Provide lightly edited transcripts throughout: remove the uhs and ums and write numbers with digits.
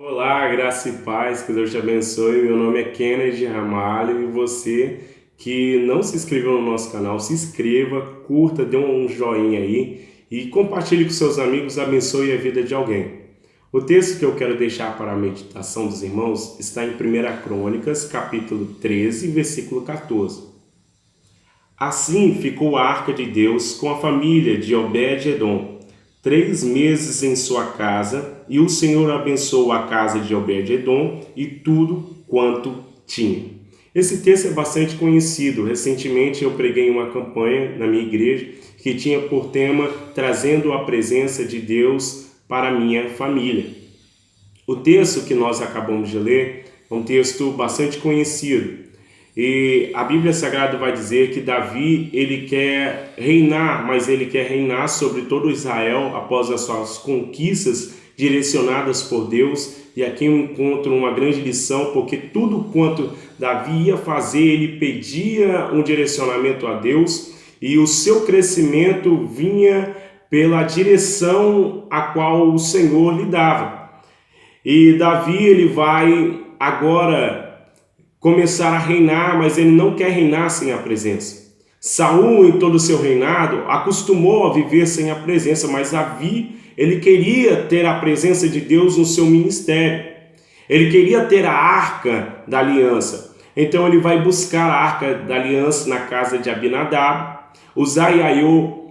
Olá, graça e paz, que Deus te abençoe. Meu nome é Kennedy Ramalho e você que não se inscreveu no nosso canal, se inscreva, curta, dê um joinha aí e compartilhe com seus amigos, abençoe a vida de alguém. O texto que eu quero deixar para a meditação dos irmãos está em 1 Crônicas, capítulo 13, versículo 14. Assim ficou a arca de Deus com a família de Obed-edom 3 meses em sua casa, e o Senhor abençoou a casa de Obed-edom e tudo quanto tinha. Esse texto é bastante conhecido. Recentemente eu preguei uma campanha na minha igreja que tinha por tema Trazendo a Presença de Deus para a Minha Família. O texto que nós acabamos de ler é um texto bastante conhecido. E a Bíblia Sagrada vai dizer que Davi, ele quer reinar, mas ele quer reinar sobre todo Israel após as suas conquistas direcionadas por Deus. E aqui eu encontro uma grande lição, porque tudo quanto Davi ia fazer, ele pedia um direcionamento a Deus, e o seu crescimento vinha pela direção a qual o Senhor lhe dava. E Davi, ele vai agora começar a reinar, mas ele não quer reinar sem a presença. Saul, em todo o seu reinado, acostumou a viver sem a presença, mas Davi, ele queria ter a presença de Deus no seu ministério. Ele queria ter a arca da aliança. Então ele vai buscar a arca da aliança na casa de Abinadab. Uzá e Aiô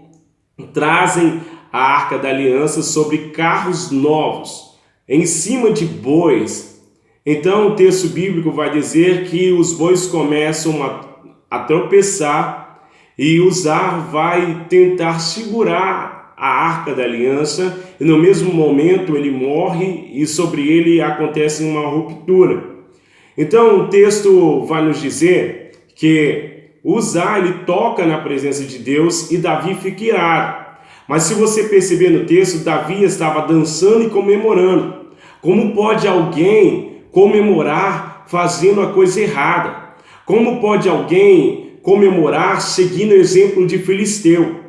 trazem a arca da aliança sobre carros novos, em cima de bois. Então o texto bíblico vai dizer que os bois começam a tropeçar e Uzá vai tentar segurar a arca da aliança, e no mesmo momento ele morre e sobre ele acontece uma ruptura. Então o texto vai nos dizer que Uzá, ele toca na presença de Deus e Davi fica irado. Mas se você perceber no texto, Davi estava dançando e comemorando. Como pode alguém comemorar fazendo a coisa errada? Como pode alguém comemorar seguindo o exemplo de Filisteu?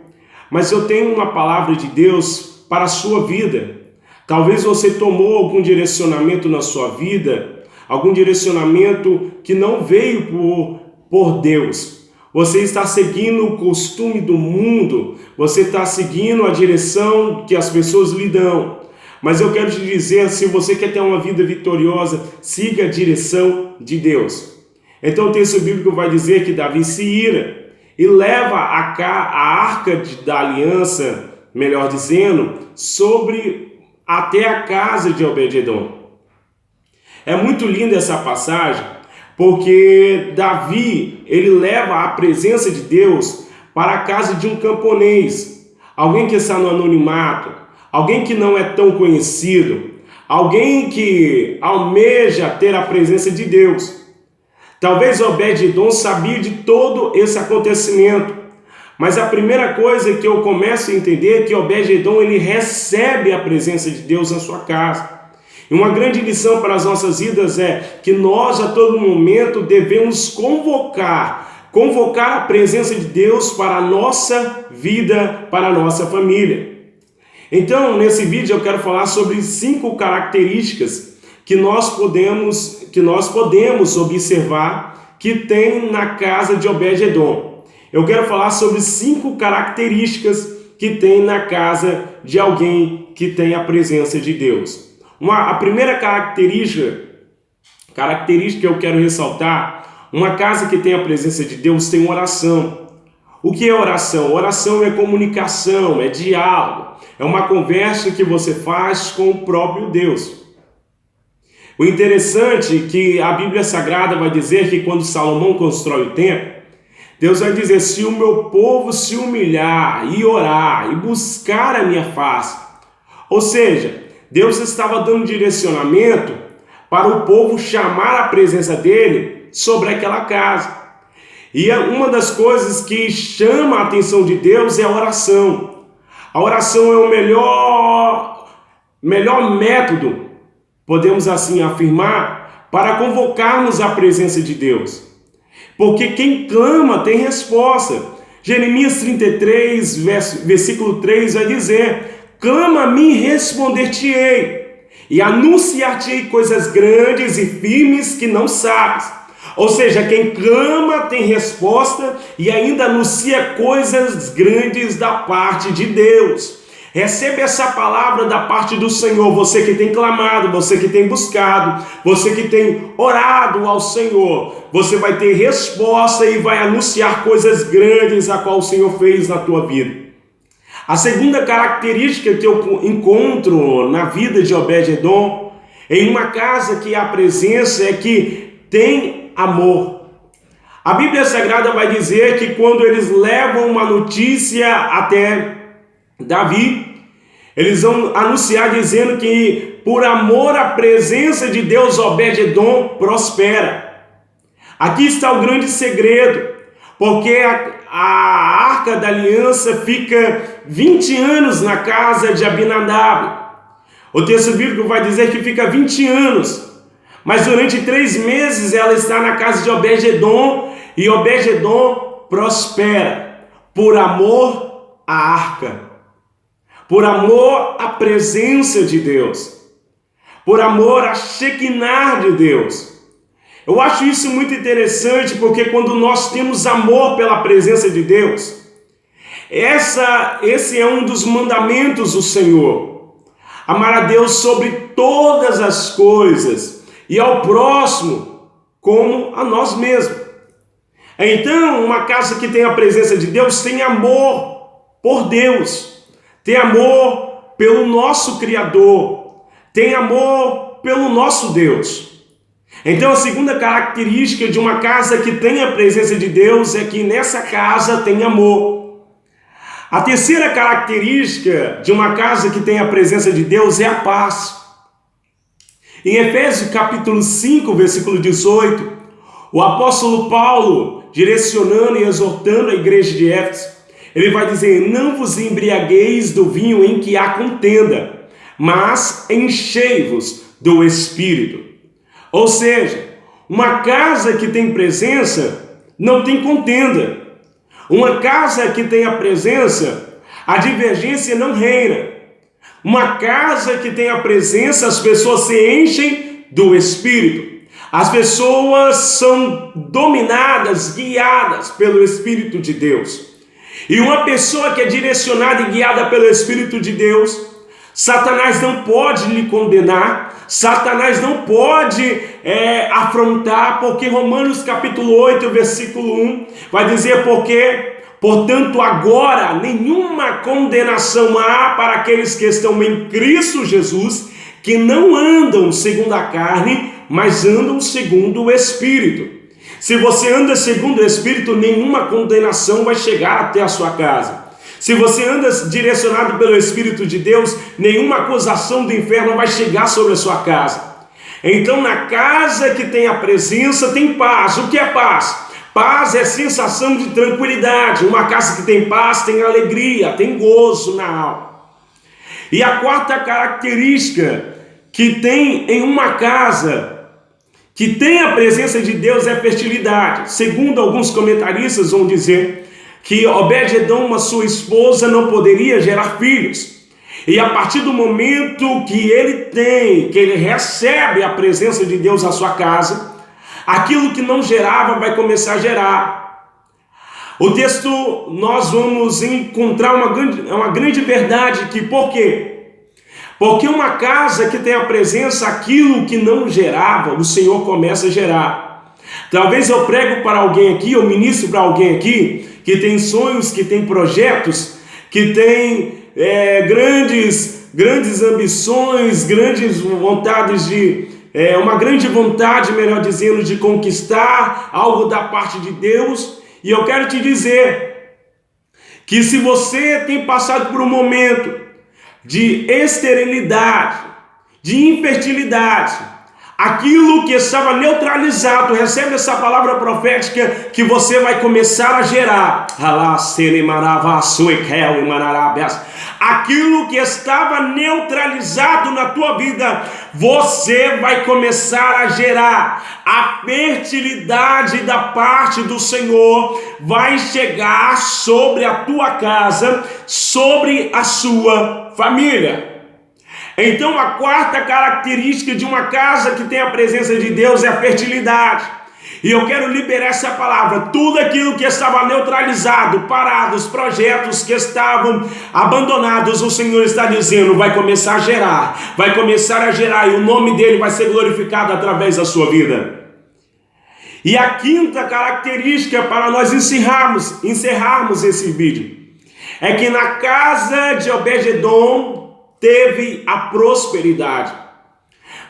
Mas eu tenho uma palavra de Deus para a sua vida. Talvez você tomou algum direcionamento na sua vida, algum direcionamento que não veio por Deus. Você está seguindo o costume do mundo, você está seguindo a direção que as pessoas lhe dão. Mas eu quero te dizer, se você quer ter uma vida vitoriosa, siga a direção de Deus. Então o texto bíblico vai dizer que Davi se ira e leva a arca da aliança, melhor dizendo, até a casa de Obed-edom. É muito linda essa passagem, porque Davi, ele leva a presença de Deus para a casa de um camponês, alguém que está no anonimato, alguém que não é tão conhecido, alguém que almeja ter a presença de Deus. Talvez Obed-edom sabia de todo esse acontecimento, mas a primeira coisa que eu começo a entender é que Obed-edom, ele recebe a presença de Deus na sua casa. E uma grande lição para as nossas vidas é que nós a todo momento devemos convocar a presença de Deus para a nossa vida, para a nossa família. Então, nesse vídeo eu quero falar sobre 5 características que nós podemos observar que tem na casa de Obed-edom. Eu quero falar sobre 5 características que tem na casa de alguém que tem a presença de Deus. A primeira característica que eu quero ressaltar, uma casa que tem a presença de Deus tem oração. O que é oração? Oração é comunicação, é diálogo, é uma conversa que você faz com o próprio Deus. O interessante é que a Bíblia Sagrada vai dizer que quando Salomão constrói o templo, Deus vai dizer: se o meu povo se humilhar e orar e buscar a minha face. Ou seja, Deus estava dando direcionamento para o povo chamar a presença dele sobre aquela casa. E uma das coisas que chama a atenção de Deus é a oração. A oração é o melhor método, podemos assim afirmar, para convocarmos a presença de Deus. Porque quem clama tem resposta. Jeremias 33, versículo 3 vai dizer: clama a mim e responder-te-ei, e anunciar-te coisas grandes e firmes que não sabes. Ou seja, quem clama tem resposta e ainda anuncia coisas grandes da parte de Deus. Recebe essa palavra da parte do Senhor, você que tem clamado, você que tem buscado, você que tem orado ao Senhor. Você vai ter resposta e vai anunciar coisas grandes a qual o Senhor fez na tua vida. A segunda característica que eu encontro na vida de Obed-Edom, em uma casa que há presença, é que tem amor. A Bíblia Sagrada vai dizer que quando eles levam uma notícia até Davi, eles vão anunciar dizendo que por amor à presença de Deus, Obed-Edom prospera. Aqui está o grande segredo, porque a Arca da Aliança fica 20 anos na casa de Abinadab. O texto bíblico vai dizer que fica 20 anos, mas durante 3 meses ela está na casa de Obed-Edom, e Obed-Edom prospera por amor à arca, por amor à presença de Deus, por amor a Shekinah de Deus. Eu acho isso muito interessante, porque quando nós temos amor pela presença de Deus, esse é um dos mandamentos do Senhor: amar a Deus sobre todas as coisas e ao próximo como a nós mesmos. Então, uma casa que tem a presença de Deus tem amor por Deus, tem amor pelo nosso Criador, tem amor pelo nosso Deus. Então, a segunda característica de uma casa que tem a presença de Deus é que nessa casa tem amor. A terceira característica de uma casa que tem a presença de Deus é a paz. Em Efésios capítulo 5, versículo 18, o apóstolo Paulo, direcionando e exortando a igreja de Éfeso, ele vai dizer: não vos embriagueis do vinho em que há contenda, mas enchei-vos do Espírito. Ou seja, uma casa que tem presença não tem contenda. Uma casa que tem a presença, a divergência não reina. Uma casa que tem a presença, as pessoas se enchem do Espírito. As pessoas são dominadas, guiadas pelo Espírito de Deus. E uma pessoa que é direcionada e guiada pelo Espírito de Deus, Satanás não pode lhe condenar, Satanás não pode afrontar, porque Romanos capítulo 8, versículo 1, vai dizer: porque, portanto, agora nenhuma condenação há para aqueles que estão em Cristo Jesus, que não andam segundo a carne, mas andam segundo o Espírito. Se você anda segundo o Espírito, nenhuma condenação vai chegar até a sua casa. Se você anda direcionado pelo Espírito de Deus, nenhuma acusação do inferno vai chegar sobre a sua casa. Então, na casa que tem a presença, tem paz. O que é paz? Paz é sensação de tranquilidade. Uma casa que tem paz tem alegria, tem gozo na alma. E a quarta característica que tem em uma casa que tem a presença de Deus é fertilidade. Segundo alguns comentaristas vão dizer que Obed-Edom, a sua esposa, não poderia gerar filhos. E a partir do momento que ele recebe a presença de Deus na sua casa, aquilo que não gerava vai começar a gerar. O texto, nós vamos encontrar uma grande verdade que, por quê? Porque uma casa que tem a presença, aquilo que não gerava, o Senhor começa a gerar. Talvez eu prego para alguém aqui, eu ministro para alguém aqui, que tem sonhos, que tem projetos, que tem grandes ambições, grandes vontades uma grande vontade, melhor dizendo, de conquistar algo da parte de Deus. E eu quero te dizer que se você tem passado por um momento de esterilidade, de infertilidade, aquilo que estava neutralizado, recebe essa palavra profética que você vai começar a gerar. Aquilo que estava neutralizado na tua vida, você vai começar a gerar. A fertilidade da parte do Senhor vai chegar sobre a tua casa, sobre a sua família. Então, a quarta característica de uma casa que tem a presença de Deus é a fertilidade. E eu quero liberar essa palavra. Tudo aquilo que estava neutralizado, parado, os projetos que estavam abandonados, o Senhor está dizendo, vai começar a gerar. Vai começar a gerar e o nome dele vai ser glorificado através da sua vida. E a quinta característica para nós encerrarmos esse vídeo é que na casa de Obed-edom teve a prosperidade.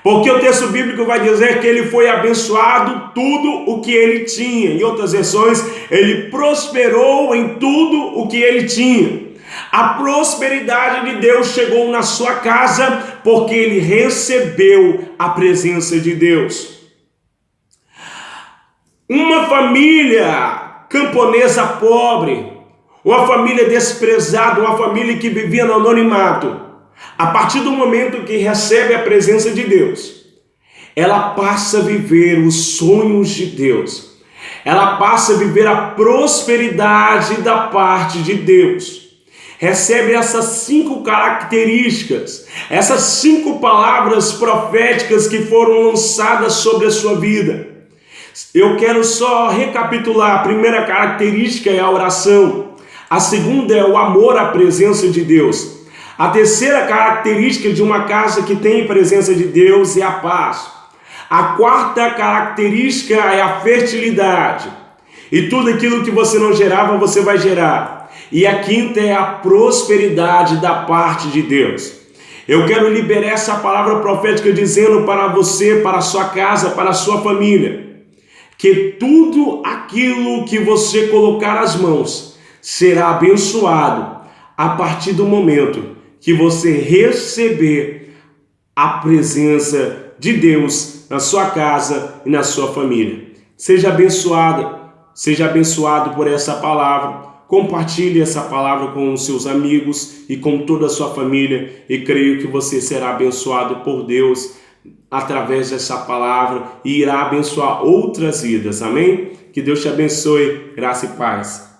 Porque o texto bíblico vai dizer que ele foi abençoado tudo o que ele tinha. Em outras versões, ele prosperou em tudo o que ele tinha. A prosperidade de Deus chegou na sua casa porque ele recebeu a presença de Deus. Uma família camponesa pobre, uma família desprezada, uma família que vivia no anonimato, a partir do momento que recebe a presença de Deus, ela passa a viver os sonhos de Deus. Ela passa a viver a prosperidade da parte de Deus. Recebe essas 5 características, essas 5 palavras proféticas que foram lançadas sobre a sua vida. Eu quero só recapitular. A primeira característica é a oração. A segunda é o amor à presença de Deus. A terceira característica de uma casa que tem presença de Deus é a paz. A quarta característica é a fertilidade. E tudo aquilo que você não gerava, você vai gerar. E a quinta é a prosperidade da parte de Deus. Eu quero liberar essa palavra profética dizendo para você, para a sua casa, para a sua família, que tudo aquilo que você colocar as mãos será abençoado a partir do momento que você receber a presença de Deus na sua casa e na sua família. Seja abençoado por essa palavra. Compartilhe essa palavra com os seus amigos e com toda a sua família, e creio que você será abençoado por Deus através dessa palavra e irá abençoar outras vidas. Amém? Que Deus te abençoe. Graça e paz.